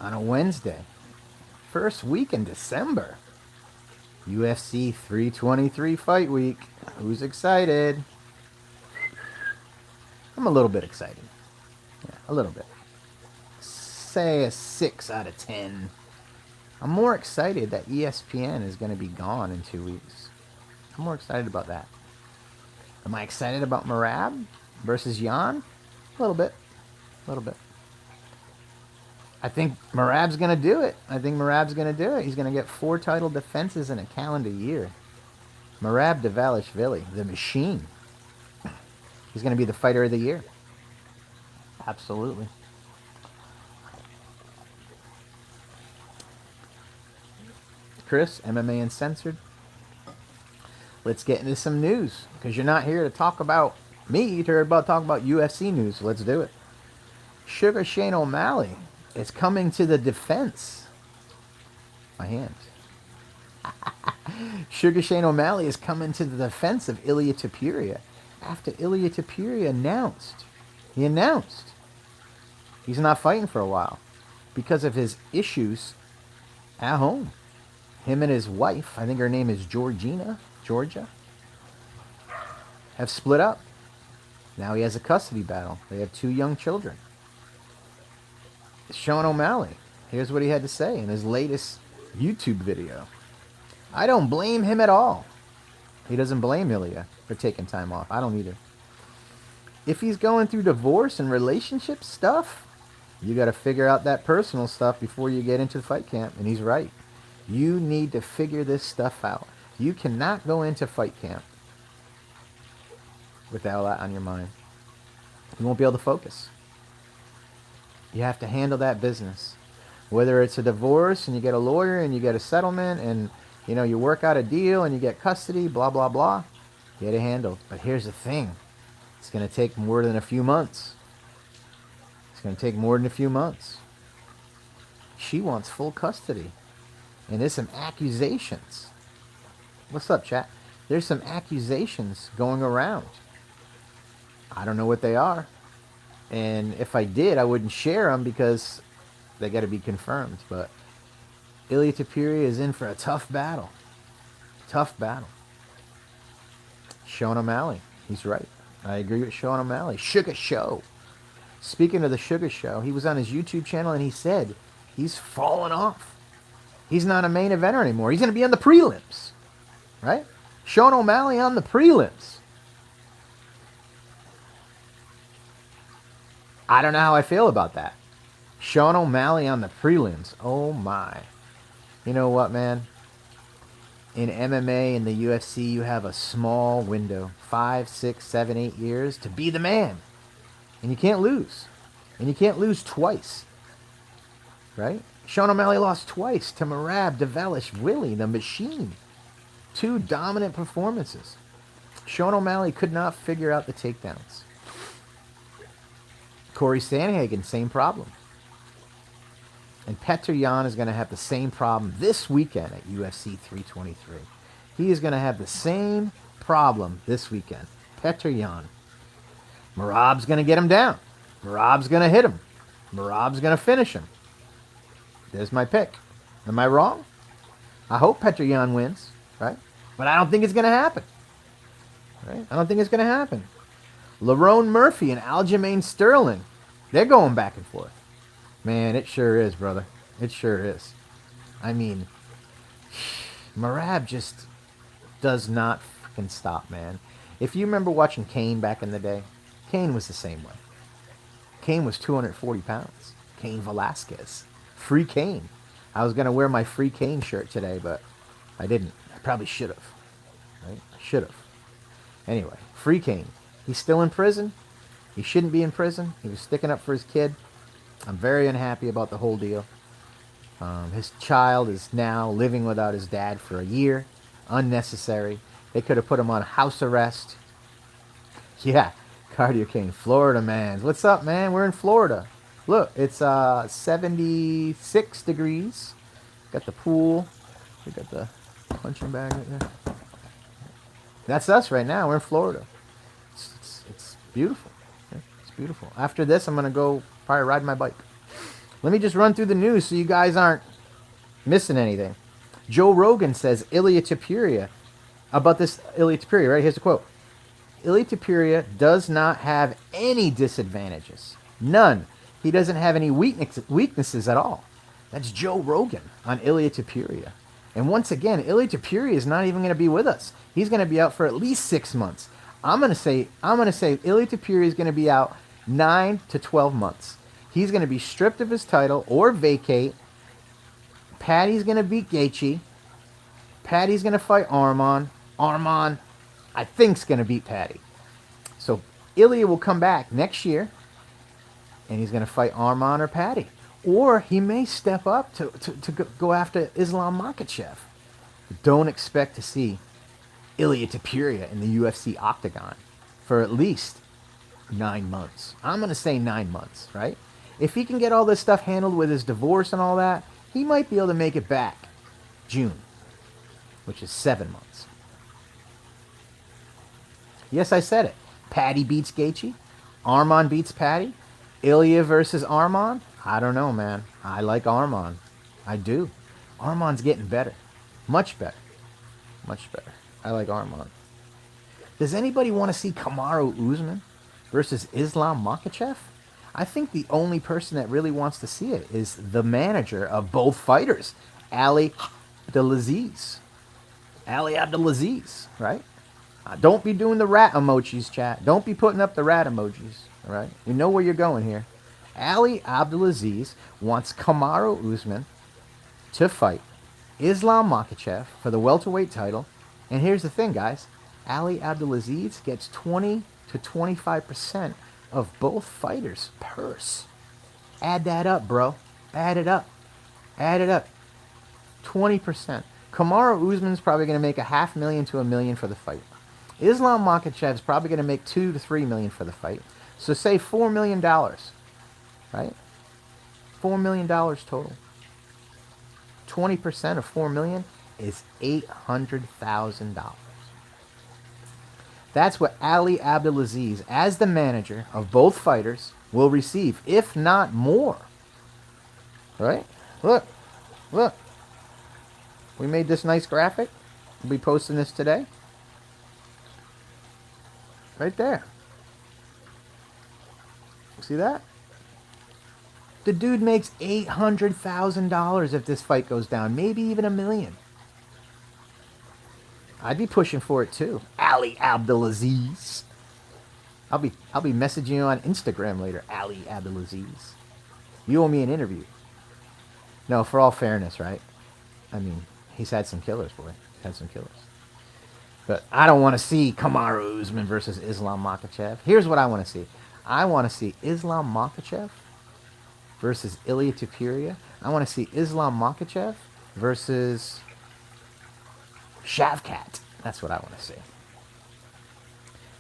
on a Wednesday. First week in December. UFC 323 fight week. Who's excited? I'm a little bit excited. Yeah, a little bit. Say a 6 out of 10. I'm more excited that ESPN is going to be gone in 2 weeks. I'm more excited about that. Am I excited about Merab versus Jan? A little bit. A little bit. I think Merab's going to do it. I think Merab's going to do it. He's going to get 4 title defenses in a calendar year. Merab Dvalishvili, the machine. He's going to be the fighter of the year. Absolutely. Chris, MMA Uncensored. Let's get into some news, because you're not here to talk about me. You're here to talk about UFC news. So let's do it. Sugar Shane O'Malley is coming to the defense. My hand. Sugar Shane O'Malley is coming to the defense of Ilia Topuria after Ilia Topuria announced he's not fighting for a while because of his issues at home. Him and his wife, I think her name is Georgia, have split up. Now he has a custody battle. They have 2 young children. Sean O'Malley, here's what he had to say in his latest YouTube video. I don't blame him at all. He doesn't blame Ilia for taking time off. I don't either. If he's going through divorce and relationship stuff, you got to figure out that personal stuff before you get into the fight camp. And he's right. You need to figure this stuff out. You cannot go into fight camp with all that on your mind. You won't be able to focus. You have to handle that business. Whether it's a divorce and you get a lawyer and you get a settlement and you work out a deal and you get custody, blah, blah, blah. Get it handled. But here's the thing. It's going to take more than a few months. It's going to take more than a few months. She wants full custody. And there's some accusations. What's up, chat? There's some accusations going around. I don't know what they are. And if I did, I wouldn't share them because they got to be confirmed. But Ilia Topuria is in for a tough battle. Tough battle. Sean O'Malley. He's right. I agree with Sean O'Malley. Sugar Show. Speaking of the Sugar Show, he was on his YouTube channel and he said he's fallen off. He's not a main eventer anymore. He's going to be on the prelims. Right? Sean O'Malley on the prelims. I don't know how I feel about that. Sean O'Malley on the prelims. Oh my. You know what, man? In MMA and the UFC, you have a small window. 5, 6, 7, 8 years to be the man. And you can't lose. And you can't lose twice. Right? Sean O'Malley lost twice to Merab Dvalishvili, the machine. 2 dominant performances. Sean O'Malley could not figure out the takedowns. Corey Sandhagen, same problem. And Petr Yan is going to have the same problem this weekend at UFC 323. He is going to have the same problem this weekend. Petr Yan. Merab's going to get him down. Merab's going to hit him. Merab's going to finish him. There's my pick. Am I wrong? I hope Petr Yan wins, right? But I don't think it's going to happen. Right? I don't think it's going to happen. Lerone Murphy and Aljamain Sterling, they're going back and forth. Man, it sure is, brother. It sure is. I mean, Merab just does not fucking stop, man. If you remember watching Kane back in the day, Kane was the same way. Kane was 240 pounds. Cain Velasquez. Free Kane. I was going to wear my Free Kane shirt today, but I didn't. I probably should have. Right? I should have. Anyway, Free Kane. He's still in prison. He shouldn't be in prison. He was sticking up for his kid. I'm very unhappy about the whole deal. His child is now living without his dad for a year. Unnecessary. They could have put him on house arrest. Yeah, Cardio King, Florida man. What's up, man? We're in Florida. Look, it's 76 degrees. Got the pool. We got the punching bag right there. That's us right now. We're in Florida. It's beautiful. It's beautiful. After this, I'm going to go probably ride my bike. Let me just run through the news so you guys aren't missing anything. Joe Rogan says Ilia Topuria, about this Ilia Topuria, right? Here's the quote. Ilia Topuria does not have any disadvantages. None. He doesn't have any weaknesses at all. That's Joe Rogan on Ilia Topuria. And once again, Ilia Topuria is not even going to be with us. He's going to be out for at least 6 months. I'm going to say Ilia Topuria is going to be out 9 to 12 months. He's going to be stripped of his title or vacate. Paddy's going to beat Gaethje. Paddy's going to fight Arman. Arman, I think, is going to beat Paddy. So Ilia will come back next year, and he's going to fight Arman or Paddy. Or he may step up to go after Islam Makhachev. Don't expect to see Ilia Topuria in the UFC octagon for at least 9 months. I'm going to say 9 months, right? If he can get all this stuff handled with his divorce and all that, he might be able to make it back June, which is 7 months. Yes, I said it. Paddy beats Gaethje. Arman beats Paddy. Ilia versus Arman. I don't know, man. I like Arman. I do. Arman's getting better. Much better. Much better. I like Arman. Does anybody want to see Kamaru Usman versus Islam Makhachev? I think the only person that really wants to see it is the manager of both fighters, Ali Abdelaziz. Ali Abdelaziz, right? Don't be doing the rat emojis, chat. Don't be putting up the rat emojis, all right? You know where you're going here. Ali Abdelaziz wants Kamaru Usman to fight Islam Makhachev for the welterweight title. And here's the thing, guys. Ali Abdelaziz gets 20 to 25% of both fighters' purse. Add that up, bro. Add it up. Add it up. 20%. Kamaru Usman's probably going to make $500,000 to $1 million for the fight. Islam Makhachev's probably going to make $2 to $3 million for the fight. So say $4 million, right? $4 million total. 20% of $4 million is $800,000. That's what Ali Abdelaziz, as the manager of both fighters, will receive, if not more. Right? Look. Look. We made this nice graphic. We'll be posting this today. Right there. See that? The dude makes $800,000 if this fight goes down. Maybe even $1 million. I'd be pushing for it too. Ali Abdelaziz. I'll be messaging you on Instagram later. Ali Abdelaziz. You owe me an interview. No, for all fairness, right? I mean, he's had some killers, boy. He's had some killers. But I don't want to see Kamaru Usman versus Islam Makhachev. Here's what I want to see. I want to see Islam Makhachev versus Ilia Topuria. I want to see Islam Makhachev versus Shavkat. That's what I want to see.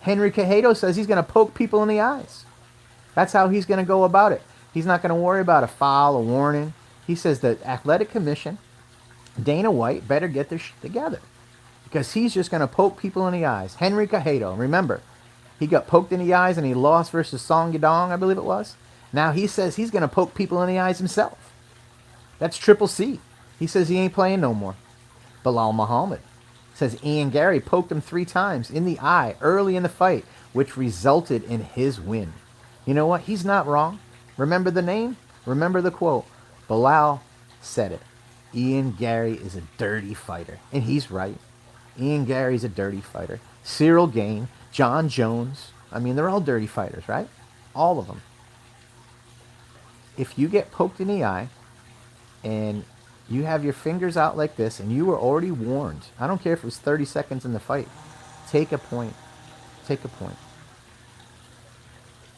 Henry Cejudo says he's going to poke people in the eyes. That's how he's going to go about it. He's not going to worry about a foul, a warning. He says the Athletic Commission, Dana White, better get their shit together. Because he's just going to poke people in the eyes. Henry Cejudo, remember, he got poked in the eyes and he lost versus Song Yadong, I believe it was. Now he says he's going to poke people in the eyes himself. That's Triple C. He says he ain't playing no more. Bilal Muhammad says Ian Gary poked him 3 times in the eye early in the fight, which resulted in his win. You know what? He's not wrong. Remember the name? Remember the quote. Bilal said it. Ian Gary is a dirty fighter. And he's right. Ian Gary's a dirty fighter. Cyril Gane, John Jones. I mean, they're all dirty fighters, right? All of them. If you get poked in the eye and you have your fingers out like this and you were already warned, I don't care if it was 30 seconds in the fight, take a point. Take a point.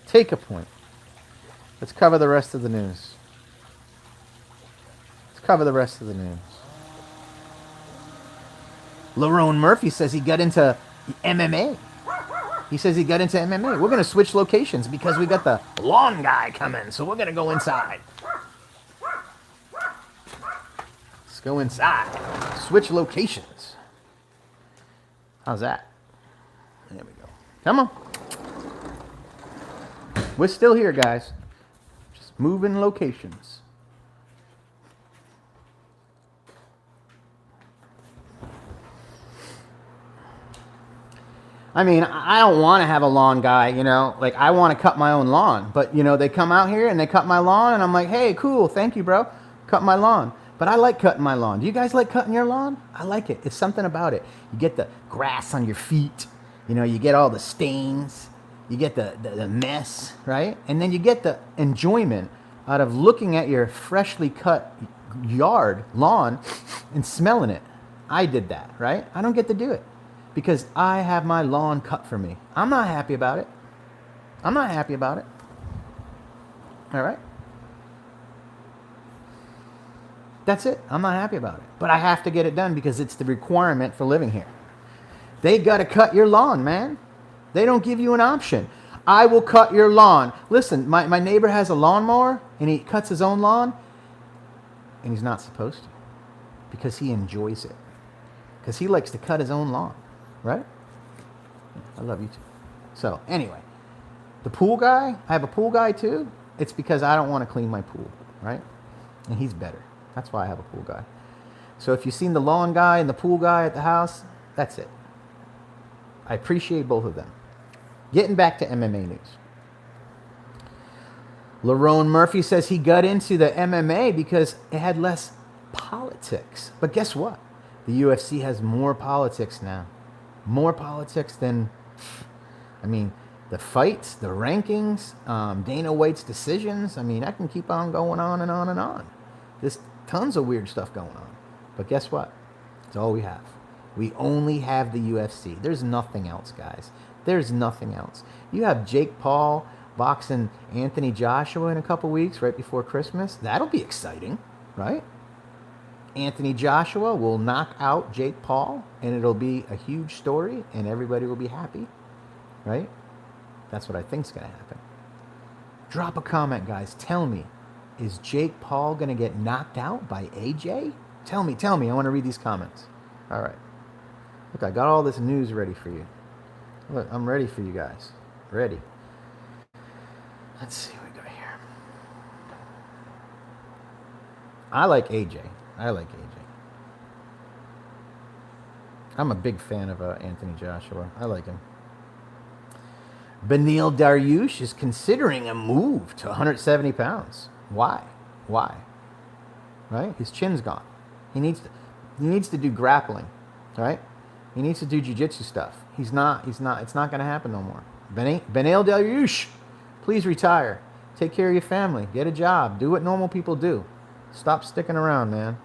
Take a point. Let's cover the rest of the news. Let's cover the rest of the news. Lerone Murphy says he got into MMA. He says he got into MMA. We're going to switch locations because we got the lawn guy coming, so we're going to go inside. Let's go inside. Switch locations. How's that? There we go. Come on. We're still here, guys. Just moving locations. I mean, I don't want to have a lawn guy, you know, like I want to cut my own lawn, but you know, they come out here and they cut my lawn and I'm like, hey, cool, thank you, bro, cut my lawn. But I like cutting my lawn. Do you guys like cutting your lawn? I like it. It's something about it. You get the grass on your feet, you know, you get all the stains, you get the mess, right? And then you get the enjoyment out of looking at your freshly cut lawn and smelling it. I did that, right? I don't get to do it because I have my lawn cut for me. I'm not happy about it. I'm not happy about it. All right? That's it. I'm not happy about it. But I have to get it done because it's the requirement for living here. They got to cut your lawn, man. They don't give you an option. I will cut your lawn. Listen, my neighbor has a lawnmower and he cuts his own lawn and he's not supposed to because he enjoys it. Because he likes to cut his own lawn, right? I love you too. So anyway, the pool guy, I have a pool guy too. It's because I don't want to clean my pool, right? And he's better. That's why I have a pool guy. So if you've seen the lawn guy and the pool guy at the house, that's it. I appreciate both of them. Getting back to MMA news. Lerone Murphy says he got into the MMA because it had less politics. But guess what? The UFC has more politics now. More politics than, I mean, the fights, the rankings, Dana White's decisions. I mean, I can keep on going on and on and on. There's tons of weird stuff going on. But guess what? It's all we have. We only have the UFC. There's nothing else, guys. There's nothing else. You have Jake Paul boxing Anthony Joshua in a couple weeks right before Christmas. That'll be exciting, right? Anthony Joshua will knock out Jake Paul, and it'll be a huge story, and everybody will be happy, right? That's what I think's going to happen. Drop a comment, guys. Tell me, is Jake Paul going to get knocked out by AJ? Tell me. I want to read these comments. All right. Look, I got all this news ready for you. Look, I'm ready for you guys. Ready. Let's see what we got here. I like AJ. I'm a big fan of Anthony Joshua. I like him. Beneil Dariush is considering a move to 170 pounds. Why? Right? His chin's gone. He needs to do grappling, right? He needs to do jiu-jitsu stuff. It's not going to happen no more. Beneil Dariush, please retire. Take care of your family. Get a job. Do what normal people do. Stop sticking around, man.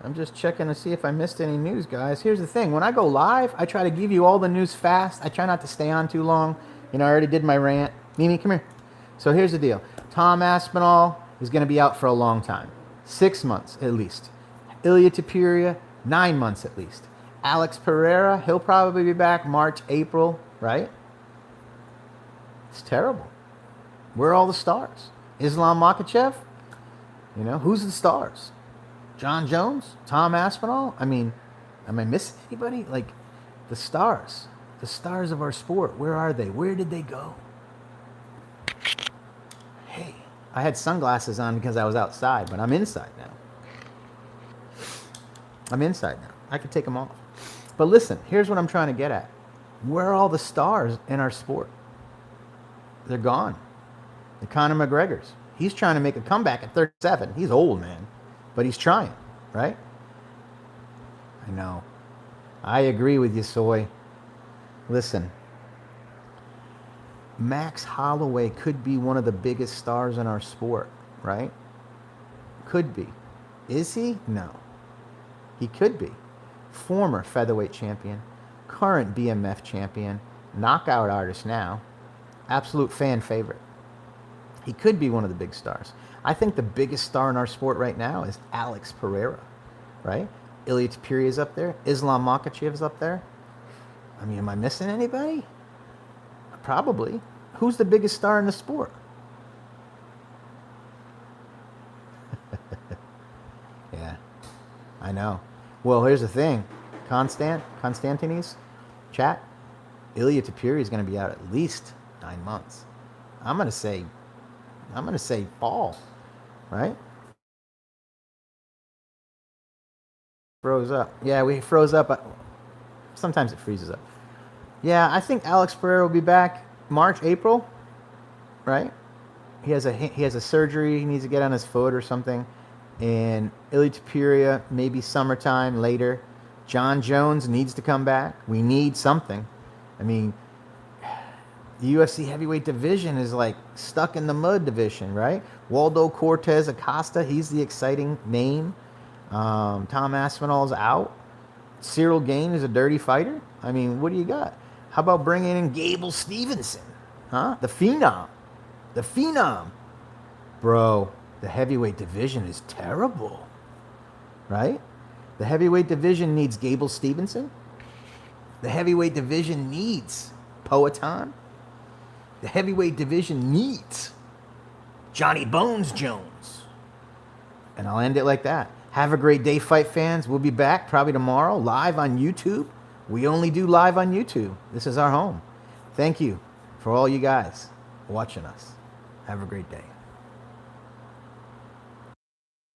I'm just checking to see if I missed any news, guys. Here's the thing. When I go live, I try to give you all the news fast. I try not to stay on too long. You know, I already did my rant. Mimi, come here. So here's the deal. Tom Aspinall is going to be out for a long time. 6 months at least. Ilia Topuria, 9 months at least. Alex Pereira, he'll probably be back March, April, right? It's terrible. Where are all the stars? Islam Makhachev? You know, who's the stars? John Jones? Tom Aspinall? I mean, am I missing anybody? Like, the stars of our sport, where are they? Where did they go? Hey, I had sunglasses on because I was outside, but I'm inside now. I can take them off. But listen, here's what I'm trying to get at. Where are all the stars in our sport? They're gone. The Conor McGregor's. He's trying to make a comeback at 37. He's old, man. But he's trying, right? I know. I agree with you, Soy. Listen. Max Holloway could be one of the biggest stars in our sport, right? Could be. Is he? No. He could be. Former featherweight champion, current BMF champion, knockout artist now, absolute fan favorite. He could be one of the big stars. I think the biggest star in our sport right now is Alex Pereira, right? Ilia Topuria is up there. Islam Makhachev is up there. I mean, am I missing anybody? Probably. Who's the biggest star in the sport? I know. Well, here's the thing. Constantine's chat, Ilia Topuria is going to be out at least 9 months. I'm going to say fall, right? Froze up. Yeah, we froze up. Sometimes it freezes up. Yeah, I think Alex Pereira will be back March, April, right? He has a surgery. He needs to get on his foot or something. And Ilia Topuria, maybe summertime later. John Jones needs to come back. We need something. I mean, the UFC heavyweight division is like stuck in the mud division, right? Waldo Cortez Acosta, he's the exciting name. Tom Aspinall's out. Cyril Gane is a dirty fighter. I mean, what do you got? How about bringing in Gable Stevenson? Huh? The Phenom. The Phenom. Bro, the heavyweight division is terrible. Right? The heavyweight division needs Gable Stevenson. The heavyweight division needs Poatan. The heavyweight division needs Johnny Bones Jones. And I'll end it like that. Have a great day, fight fans. We'll be back probably tomorrow, live on YouTube. We only do live on YouTube. This is our home. Thank you for all you guys watching us. Have a great day.